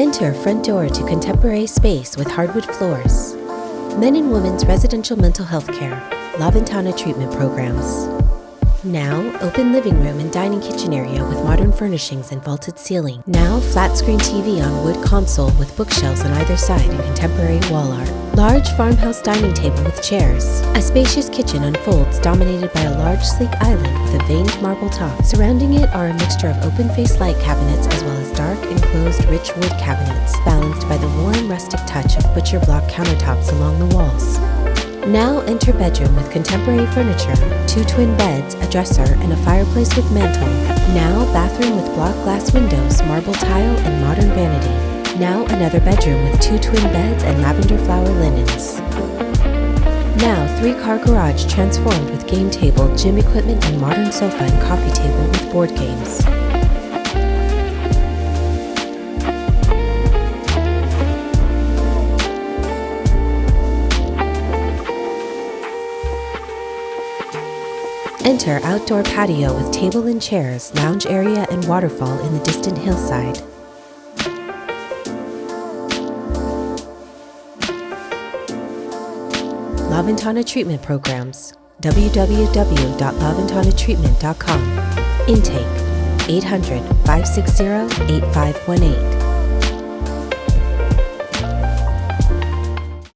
Enter front door to contemporary space with hardwood floors. Men and women's residential mental health care. Ventana Treatment Programs. Now, open living room and dining kitchen area with modern furnishings and vaulted ceiling. Now, flat screen TV on wood console with bookshelves on either side and contemporary wall art. Large farmhouse dining table with chairs. A spacious kitchen unfolds dominated by a large sleek island with a veined marble top. Surrounding it are a mixture of open-faced light cabinets as well as dark enclosed rich wood cabinets, balanced by the warm rustic touch of butcher block countertops along the walls. Now enter bedroom with contemporary furniture, 2 twin beds, a dresser, and a fireplace with mantel. Now bathroom with block glass windows, marble tile, and modern vanity. Now another bedroom with 2 twin beds and lavender flower linens. Now 3-car garage transformed with game table, gym equipment, and modern sofa and coffee table with board games. Enter outdoor patio with table and chairs, lounge area, and waterfall in the distant hillside. Ventana Treatment Programs. www.laventanatreatment.com. Intake 800-560-8518.